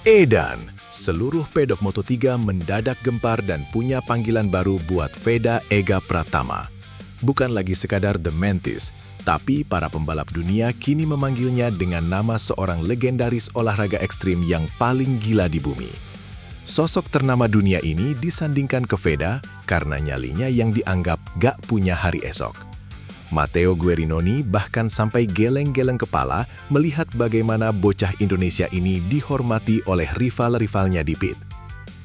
Edan, seluruh pedok Moto3 mendadak gempar dan punya panggilan baru buat Veda Ega Pratama. Bukan lagi sekadar The Mantis, tapi para pembalap dunia kini memanggilnya dengan nama seorang legendaris olahraga ekstrim yang paling gila di bumi. Sosok ternama dunia ini disandingkan ke Veda karena nyalinya yang dianggap gak punya hari esok. Matteo Guerinoni bahkan sampai geleng-geleng kepala melihat bagaimana bocah Indonesia ini dihormati oleh rival-rivalnya di pit.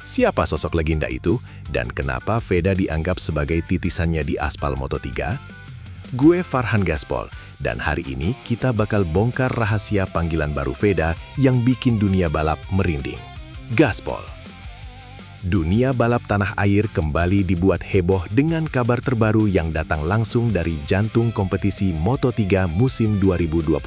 Siapa sosok legenda itu dan kenapa Veda dianggap sebagai titisannya di aspal Moto3? Gue Farhan Gaspol dan hari ini kita bakal bongkar rahasia panggilan baru Veda yang bikin dunia balap merinding. Gaspol. Dunia balap tanah air kembali dibuat heboh dengan kabar terbaru yang datang langsung dari jantung kompetisi Moto3 musim 2026.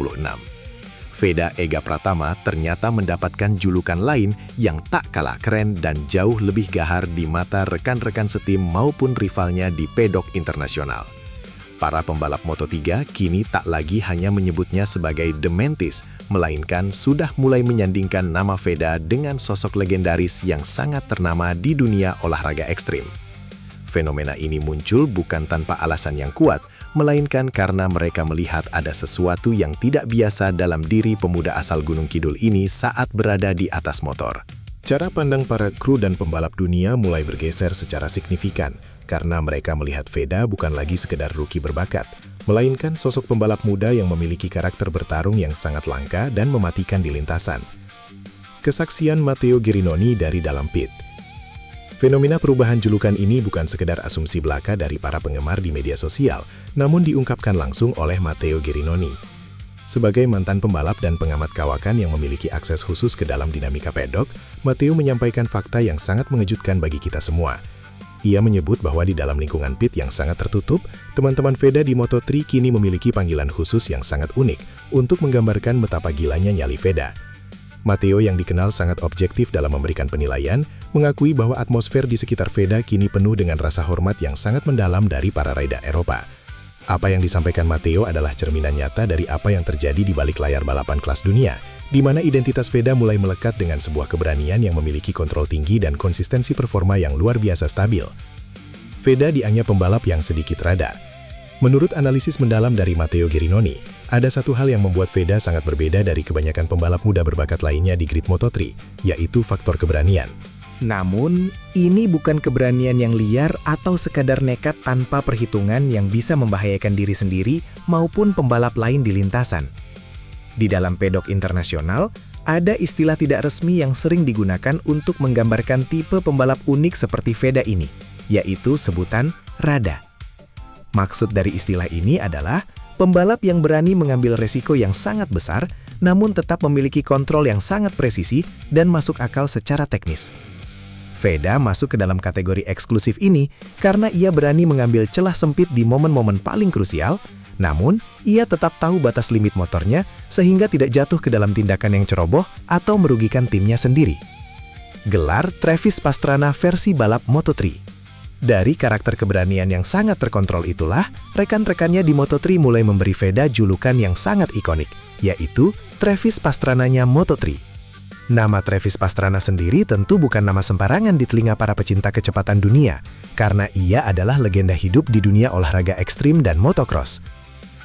Veda Ega Pratama ternyata mendapatkan julukan lain yang tak kalah keren dan jauh lebih gahar di mata rekan-rekan setim maupun rivalnya di pedok internasional. Para pembalap Moto3 kini tak lagi hanya menyebutnya sebagai The Mantis, melainkan sudah mulai menyandingkan nama Veda dengan sosok legendaris yang sangat ternama di dunia olahraga ekstrim. Fenomena ini muncul bukan tanpa alasan yang kuat, melainkan karena mereka melihat ada sesuatu yang tidak biasa dalam diri pemuda asal Gunung Kidul ini saat berada di atas motor. Cara pandang para kru dan pembalap dunia mulai bergeser secara signifikan, karena mereka melihat Veda bukan lagi sekedar rookie berbakat, melainkan sosok pembalap muda yang memiliki karakter bertarung yang sangat langka dan mematikan di lintasan. Kesaksian Matteo Guerinoni dari dalam pit. Fenomena perubahan julukan ini bukan sekedar asumsi belaka dari para penggemar di media sosial, namun diungkapkan langsung oleh Matteo Guerinoni. Sebagai mantan pembalap dan pengamat kawakan yang memiliki akses khusus ke dalam dinamika pedok, Matteo menyampaikan fakta yang sangat mengejutkan bagi kita semua. Ia menyebut bahwa di dalam lingkungan pit yang sangat tertutup, teman-teman Veda di Moto3 kini memiliki panggilan khusus yang sangat unik untuk menggambarkan betapa gilanya nyali Veda. Matteo yang dikenal sangat objektif dalam memberikan penilaian, mengakui bahwa atmosfer di sekitar Veda kini penuh dengan rasa hormat yang sangat mendalam dari para rider Eropa. Apa yang disampaikan Matteo adalah cerminan nyata dari apa yang terjadi di balik layar balapan kelas dunia, di mana identitas Veda mulai melekat dengan sebuah keberanian yang memiliki kontrol tinggi dan konsistensi performa yang luar biasa stabil. Veda dianggap pembalap yang sedikit rada. Menurut analisis mendalam dari Matteo Guerinoni, ada satu hal yang membuat Veda sangat berbeda dari kebanyakan pembalap muda berbakat lainnya di grid Moto3, yaitu faktor keberanian. Namun, ini bukan keberanian yang liar atau sekadar nekat tanpa perhitungan yang bisa membahayakan diri sendiri maupun pembalap lain di lintasan. Di dalam pedok internasional, ada istilah tidak resmi yang sering digunakan untuk menggambarkan tipe pembalap unik seperti Veda ini, yaitu sebutan rada. Maksud dari istilah ini adalah pembalap yang berani mengambil resiko yang sangat besar, namun tetap memiliki kontrol yang sangat presisi dan masuk akal secara teknis. Veda masuk ke dalam kategori eksklusif ini karena ia berani mengambil celah sempit di momen-momen paling krusial, namun ia tetap tahu batas limit motornya sehingga tidak jatuh ke dalam tindakan yang ceroboh atau merugikan timnya sendiri. Gelar Travis Pastrana versi balap Moto3. Dari karakter keberanian yang sangat terkontrol itulah, rekan-rekannya di Moto3 mulai memberi Veda julukan yang sangat ikonik, yaitu Travis Pastrananya Moto3. Nama Travis Pastrana sendiri tentu bukan nama sembarangan di telinga para pecinta kecepatan dunia, karena ia adalah legenda hidup di dunia olahraga ekstrim dan motocross.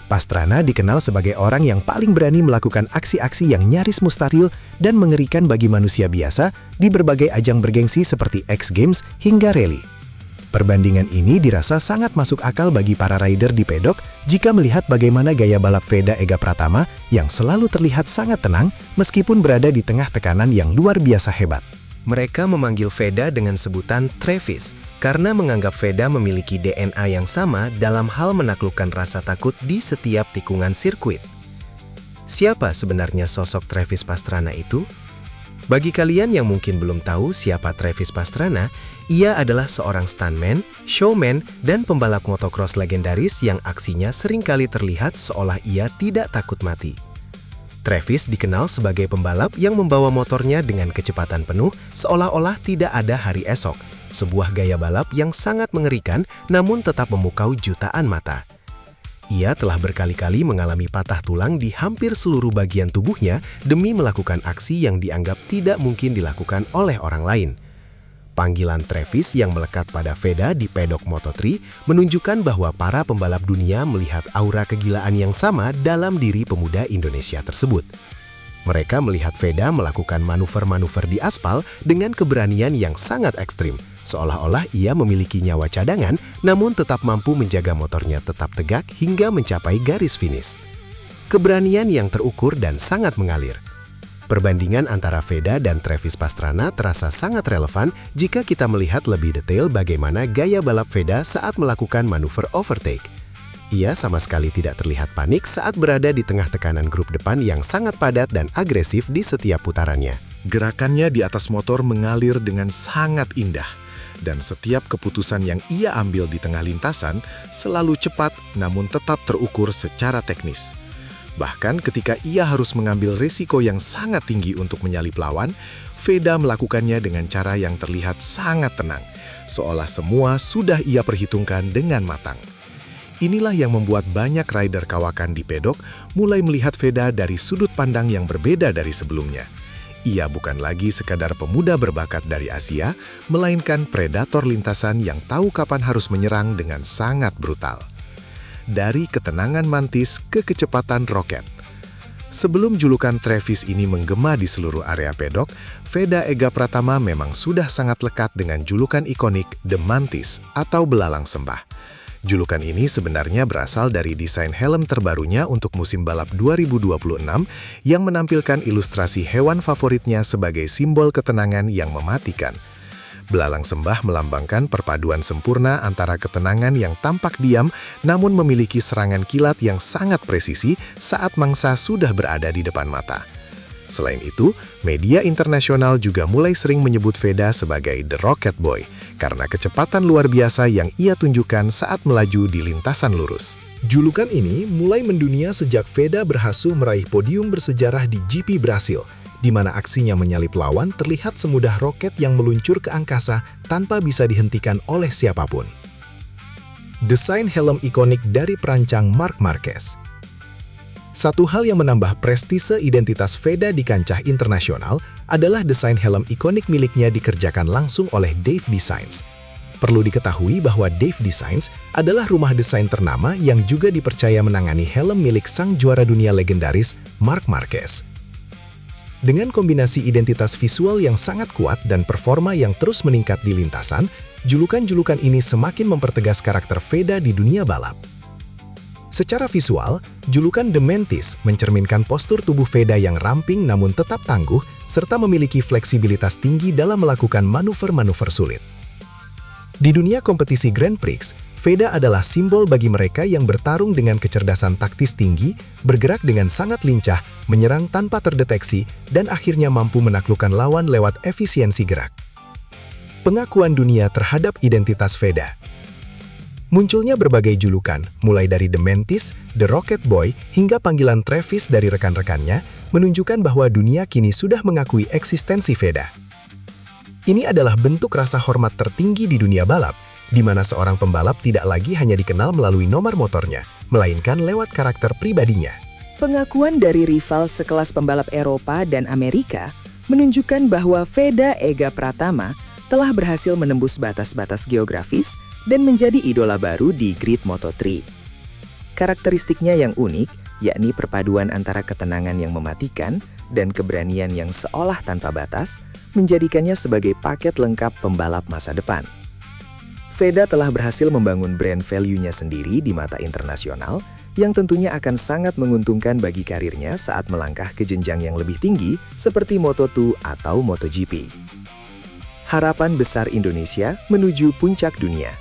Pastrana dikenal sebagai orang yang paling berani melakukan aksi-aksi yang nyaris mustahil dan mengerikan bagi manusia biasa di berbagai ajang bergengsi seperti X Games hingga rally. Perbandingan ini dirasa sangat masuk akal bagi para rider di pedok jika melihat bagaimana gaya balap Veda Ega Pratama yang selalu terlihat sangat tenang meskipun berada di tengah tekanan yang luar biasa hebat. Mereka memanggil Veda dengan sebutan Travis karena menganggap Veda memiliki DNA yang sama dalam hal menaklukkan rasa takut di setiap tikungan sirkuit. Siapa sebenarnya sosok Travis Pastrana itu? Bagi kalian yang mungkin belum tahu siapa Travis Pastrana, ia adalah seorang stuntman, showman, dan pembalap motocross legendaris yang aksinya seringkali terlihat seolah ia tidak takut mati. Travis dikenal sebagai pembalap yang membawa motornya dengan kecepatan penuh seolah-olah tidak ada hari esok, sebuah gaya balap yang sangat mengerikan namun tetap memukau jutaan mata. Ia telah berkali-kali mengalami patah tulang di hampir seluruh bagian tubuhnya demi melakukan aksi yang dianggap tidak mungkin dilakukan oleh orang lain. Panggilan Travis yang melekat pada Veda di pedok Moto3 menunjukkan bahwa para pembalap dunia melihat aura kegilaan yang sama dalam diri pemuda Indonesia tersebut. Mereka melihat Veda melakukan manuver-manuver di aspal dengan keberanian yang sangat ekstrim, seolah-olah ia memiliki nyawa cadangan namun tetap mampu menjaga motornya tetap tegak hingga mencapai garis finish. Keberanian yang terukur dan sangat mengalir. Perbandingan antara Veda dan Travis Pastrana terasa sangat relevan jika kita melihat lebih detail bagaimana gaya balap Veda saat melakukan manuver overtake. Ia sama sekali tidak terlihat panik saat berada di tengah tekanan grup depan yang sangat padat dan agresif di setiap putarannya. Gerakannya di atas motor mengalir dengan sangat indah, dan setiap keputusan yang ia ambil di tengah lintasan selalu cepat namun tetap terukur secara teknis. Bahkan ketika ia harus mengambil risiko yang sangat tinggi untuk menyalip lawan, Veda melakukannya dengan cara yang terlihat sangat tenang, seolah semua sudah ia perhitungkan dengan matang. Inilah yang membuat banyak rider kawakan di pedok mulai melihat Veda dari sudut pandang yang berbeda dari sebelumnya. Ia bukan lagi sekadar pemuda berbakat dari Asia, melainkan predator lintasan yang tahu kapan harus menyerang dengan sangat brutal. Dari ketenangan mantis ke kecepatan roket. Sebelum julukan Travis ini menggema di seluruh area pedok, Veda Ega Pratama memang sudah sangat lekat dengan julukan ikonik The Mantis atau Belalang Sembah. Julukan ini sebenarnya berasal dari desain helm terbarunya untuk musim balap 2026 yang menampilkan ilustrasi hewan favoritnya sebagai simbol ketenangan yang mematikan. Belalang sembah melambangkan perpaduan sempurna antara ketenangan yang tampak diam namun memiliki serangan kilat yang sangat presisi saat mangsa sudah berada di depan mata. Selain itu, media internasional juga mulai sering menyebut Veda sebagai The Rocket Boy karena kecepatan luar biasa yang ia tunjukkan saat melaju di lintasan lurus. Julukan ini mulai mendunia sejak Veda berhasil meraih podium bersejarah di GP Brasil, di mana aksinya menyalip lawan terlihat semudah roket yang meluncur ke angkasa tanpa bisa dihentikan oleh siapapun. Desain helm ikonik dari perancang Marc Marquez. Satu hal yang menambah prestise identitas Veda di kancah internasional adalah desain helm ikonik miliknya dikerjakan langsung oleh Dave Designs. Perlu diketahui bahwa Dave Designs adalah rumah desain ternama yang juga dipercaya menangani helm milik sang juara dunia legendaris Marc Marquez. Dengan kombinasi identitas visual yang sangat kuat dan performa yang terus meningkat di lintasan, julukan-julukan ini semakin mempertegas karakter Veda di dunia balap. Secara visual, julukan The Mantis mencerminkan postur tubuh Veda yang ramping namun tetap tangguh, serta memiliki fleksibilitas tinggi dalam melakukan manuver-manuver sulit. Di dunia kompetisi Grand Prix, Veda adalah simbol bagi mereka yang bertarung dengan kecerdasan taktis tinggi, bergerak dengan sangat lincah, menyerang tanpa terdeteksi, dan akhirnya mampu menaklukkan lawan lewat efisiensi gerak. Pengakuan dunia terhadap identitas Veda. Munculnya berbagai julukan, mulai dari The Mantis, The Rocket Boy, hingga panggilan Travis dari rekan-rekannya, menunjukkan bahwa dunia kini sudah mengakui eksistensi Veda. Ini adalah bentuk rasa hormat tertinggi di dunia balap, di mana seorang pembalap tidak lagi hanya dikenal melalui nomor motornya, melainkan lewat karakter pribadinya. Pengakuan dari rival sekelas pembalap Eropa dan Amerika menunjukkan bahwa Veda Ega Pratama telah berhasil menembus batas-batas geografis dan menjadi idola baru di grid Moto3. Karakteristiknya yang unik, yakni perpaduan antara ketenangan yang mematikan dan keberanian yang seolah tanpa batas, menjadikannya sebagai paket lengkap pembalap masa depan. Veda telah berhasil membangun brand value-nya sendiri di mata internasional, yang tentunya akan sangat menguntungkan bagi karirnya saat melangkah ke jenjang yang lebih tinggi seperti Moto2 atau MotoGP. Harapan besar Indonesia menuju puncak dunia.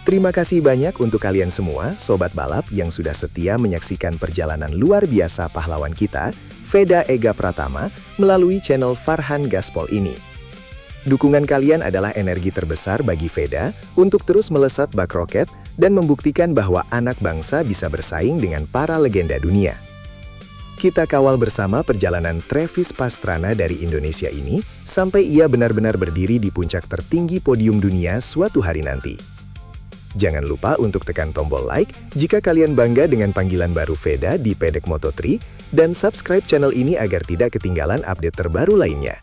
Terima kasih banyak untuk kalian semua, Sobat Balap yang sudah setia menyaksikan perjalanan luar biasa pahlawan kita, Veda Ega Pratama, melalui channel Farhan Gaspol ini. Dukungan kalian adalah energi terbesar bagi Veda untuk terus melesat bak roket dan membuktikan bahwa anak bangsa bisa bersaing dengan para legenda dunia. Kita kawal bersama perjalanan Travis Pastrana dari Indonesia ini sampai ia benar-benar berdiri di puncak tertinggi podium dunia suatu hari nanti. Jangan lupa untuk tekan tombol like jika kalian bangga dengan panggilan baru Veda di Pedek Moto3 dan subscribe channel ini agar tidak ketinggalan update terbaru lainnya.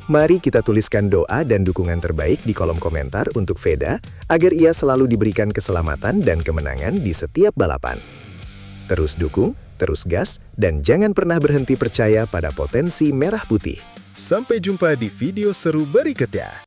Mari kita tuliskan doa dan dukungan terbaik di kolom komentar untuk Veda agar ia selalu diberikan keselamatan dan kemenangan di setiap balapan. Terus dukung, terus gas, dan jangan pernah berhenti percaya pada potensi merah putih. Sampai jumpa di video seru berikutnya.